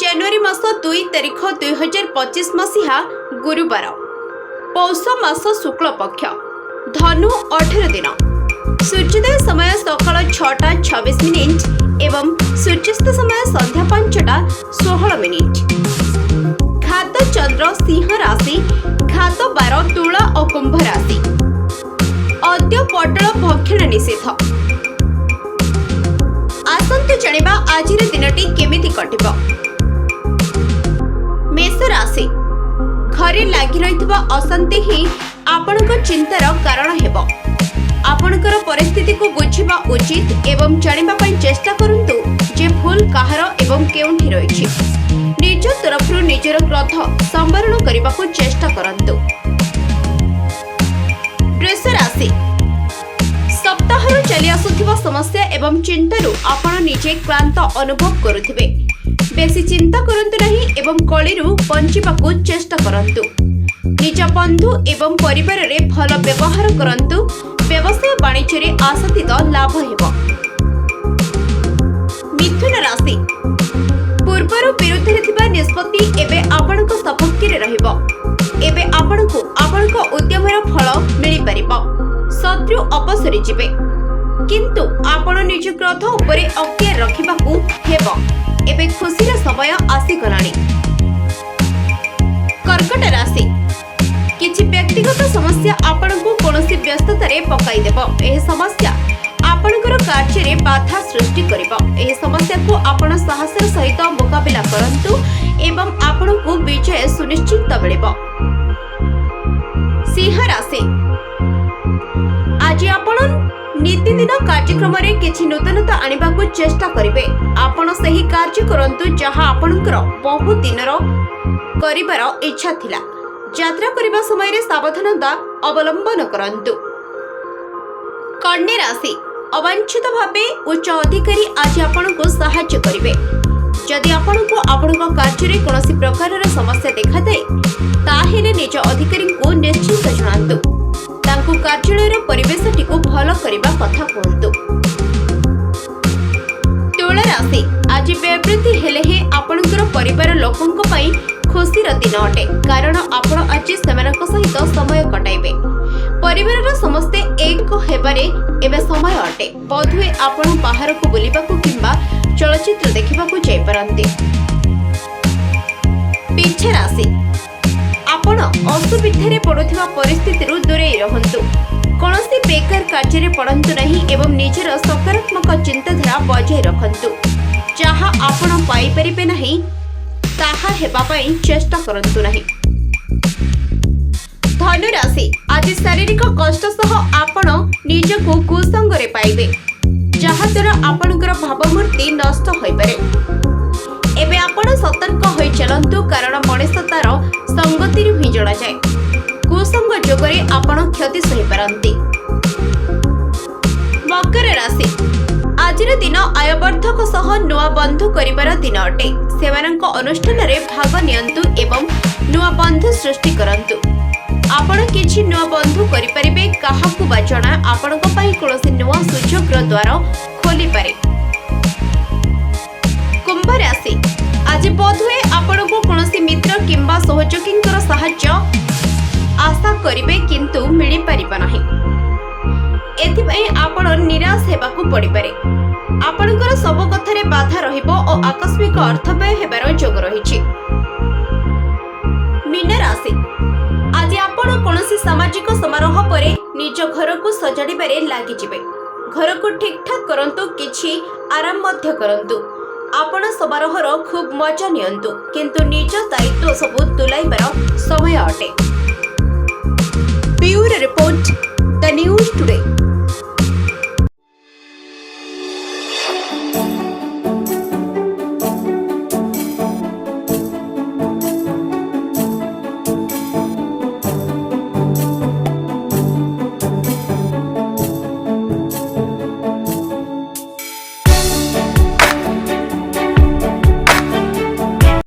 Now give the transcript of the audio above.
ଜାନୁଆରୀ ମାସ 2 ତାରିଖ 2025 ମସିହା ଗୁରୁବାର ପୌଷ ମାସ ଶୁକ୍ଳ ପକ୍ଷ ଧନୁ 18 ଦିନ ସୂର୍ଯ୍ୟୋଦୟ ସମୟ ସକାଳ 6ଟା 26 ମିନିଟ୍ ଏବଂ ସୂର୍ଯ୍ୟାସ୍ତ ସମୟ ସନ୍ଧ୍ୟା 5ଟା 16 ମିନିଟ୍। ଘାତ ଚନ୍ଦ୍ର ସିଂହ ରାଶି, ଘାତ 12 ତୁଳା ଓ କୁମ୍ଭ ରାଶି। ଅଦ୍ୟ ପଟଳ ଭକ୍ଷଣ ନିଷେଧ। ଆସନ୍ତୁ ଜାଣିବା ଆଜିର ଦିନଟି କେମିତି କଟିବ। मेष राशि, घरे लागि रहितबा अशांति ही आपनक चिंतार कारण हेबो। आपनकर परिस्थिति को बुझिबा उचित एवं जानिबा पई चेष्टा करंतु जे भूल काहार एवं केउंठी रहिछि। निज तरफरु निजर क्रोध संवरण करिबा को चेष्टा करंतु। वृष राशि, सप्ताहरु चली आसुथिबा समस्या एवं चिंतारु आपण निजे क्लांत अनुभव करुथिबे। बेसी चिंता करंतु नहीं एवं कलिरु बंचिबाकू चेष्टा करंतु। निज बंधु एवं परिवार रे भल व्यवहार करंतु। व्यवसाय वाणिज्य रे आशातीत लाभ हेबो। मिथुन राशि, पूर्वर विरुद्ध रे थिबा निष्पत्ति एबे आपणक सपक्ष रे रहिबो। एबे आपणकू आपणक उद्यमर फल मिलि परिबो। शत्रु अपसरि जिवे किंतु आपण निज क्रोध उपरे अक्तियार रखिबाकू हेबो। एबे खुशी समय आसी गलानी। कर्कट राशि, किछि व्यक्तिगत समस्या आपनकु कोनोसी व्यस्तता रे पकाई देबो। एही समस्या आपनकर कार्य रे बाधा सृष्टि करिबो। एही समस्या को आपण साहसर सहित मुकाबिला करंतु एवं आपनकु विजय सुनिश्चित मिलिबो। सिंह राशि, आज आपण नीतिदिन कार्यक्रम रे किछि नूतनता आनिबा को चेष्टा करिवे। आपण सही कार्य करंतु जहा आपनकर बहुत दिनर करिवार इच्छा थिला। यात्रा करिबा समय रे सावधानता अवलंबन करंतु। कन्या राशि, अवांछित भाबे उच्च अधिकारी आज आपनको सहाय्य करिवे। जदि आपनको आपनक कार्य रे कोनोसी प्रकारर समस्या देखादाय ताहेले निज अधिकारी को निश्चित जणांतु। तांकु कार्यालयर परिवेशटी को भल करिबा कथा कहंतु। तुला राशि, आज व्यवृत्ति हेले हे आपनकर परिवार लोकंक पई खुशीर दिन अटे। कारण आपण आज सेमानक सहित समय कटाइबे। परिवारर समस्ते एक हेबारे एबे समय अटे। बोधुए आपण बाहर को बुलिबाकू किंबा चलचित्र देखिबाकू जाय परंती। पिछे राशि, आपण असुविधा पड़ुथिबा परिस्थिति दूरे रहंतु। कोनोसी बेकार कार्य रे पड़ंतु नहीं एवं निजर सकारात्मक चिंताधारा बजाय रखंतु। जहा आपण पाई परिबे नहीं ताहा हेबा पई चेष्टा करंतु नहीं। धनु राशि, आज शारीरिक कष्ट सह आपण निजको कुसंग रे पाइबे। जहा द्वारा आपनकर भावमूर्ति नष्ट होई पारे। एबे आपण सतर्क होई चलंतु कारण मनुष्य तार संगति ही जणा जाए। कुसंग जोगरे आपण क्षति सही पारंती। मकर राशि, आजिर दिन आयवर्धक सह नुआ बंधु करिवार दिन अटे। सेमानक अनुष्ठान रे भाग नियंतु एवं नुआ बंधु सृष्टि करंतु। आपण किछि नुआ बंधु करि परिबे। काहाकू बाजणा आपणक पई कोनोसी नुआ सुजोगर द्वार खोली पारे। कुंभ राशि, आज बोधुए आपणको कोनोसी मित्र किंबा सहयोगींकर सहाय्य आशा करिवे किंतु मिलि परिबा नाही। एथिपई आपण निराश हेबाकू पड़ी पारे। आपणकर सब कथारे बाधा रहिबो और आकस्मिक अर्थ व्यय हेबार जोग रहिछि। मीन राशि, आज आपण कोनोसी सामाजिक समारोह परे निज घर को सजाड़िबारे लागि जिवे। घर को ठीक ठाक करंतु, किछि आराम मध्य करंतु। आपण समारोहर खूब मजा नियंतु किंतु निज दायित्व सब तुलाइबार समय अटे। Bureau report, the news today.